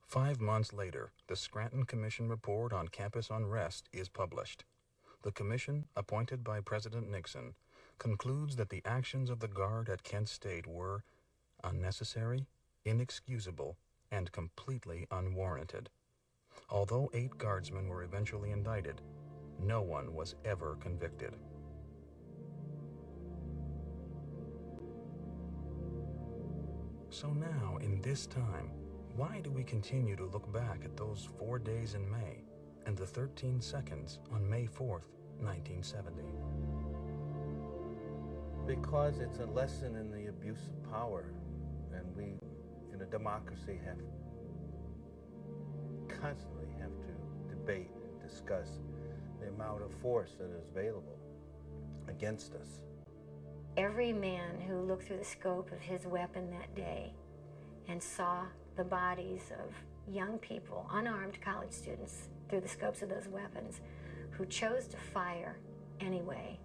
5 months later, the Scranton Commission report on campus unrest is published. The commission, appointed by President Nixon, concludes that the actions of the Guard at Kent State were unnecessary, inexcusable, and completely unwarranted. Although 8 guardsmen were eventually indicted, no one was ever convicted. So now, in this time, why do we continue to look back at those 4 days in May and the 13 seconds on May 4th, 1970? Because it's a lesson in the abuse of power, and we, in a democracy, constantly have to debate and discuss the amount of force that is available against us. Every man who looked through the scope of his weapon that day and saw the bodies of young people, unarmed college students, through the scopes of those weapons, who chose to fire anyway,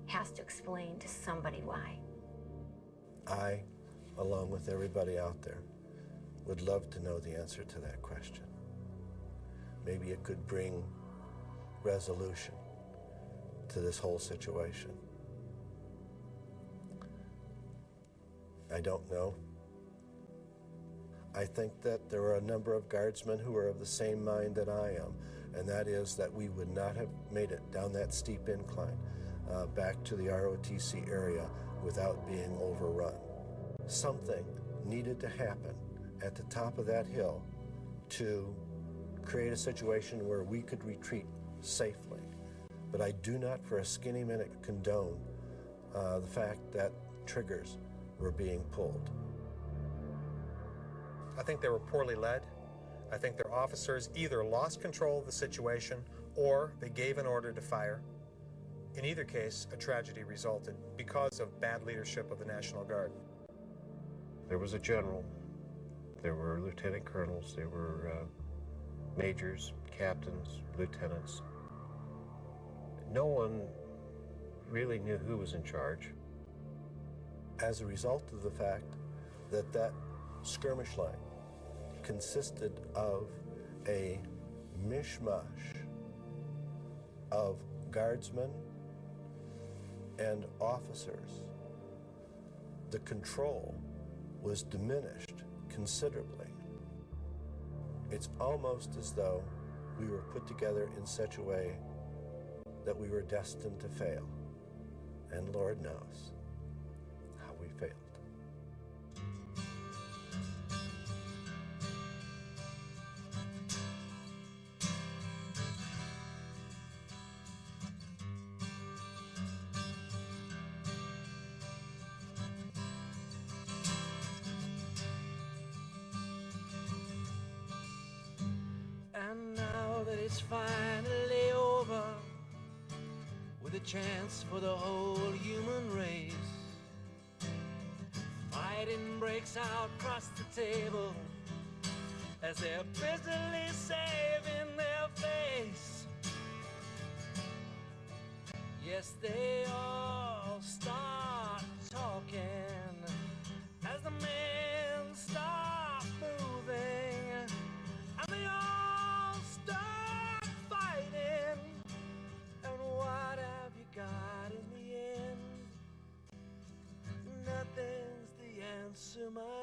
has to explain to somebody why. I, along with everybody out there, would love to know the answer to that question. Maybe it could bring resolution to this whole situation. I don't know. I think that there are a number of guardsmen who are of the same mind that I am, and that is that we would not have made it down that steep incline back to the ROTC area without being overrun. Something needed to happen at the top of that hill to create a situation where we could retreat safely. But I do not for a skinny minute condone the fact that triggers were being pulled. I think they were poorly led. I think their officers either lost control of the situation or they gave an order to fire. In either case, a tragedy resulted because of bad leadership of the National Guard. There was a general, there were lieutenant colonels, there were majors, captains, lieutenants. No one really knew who was in charge. As a result of the fact that that skirmish line consisted of a mishmash of guardsmen and officers, the control was diminished considerably. It's almost as though we were put together in such a way that we were destined to fail. And Lord knows how we failed. And now that it's finally over, with a chance for the whole human race, fighting breaks out across the table as they're busily saving their face. Yes, they all start talking as the men start moving, and they all start fighting. And what have you got in the end? Nothing's the answer, my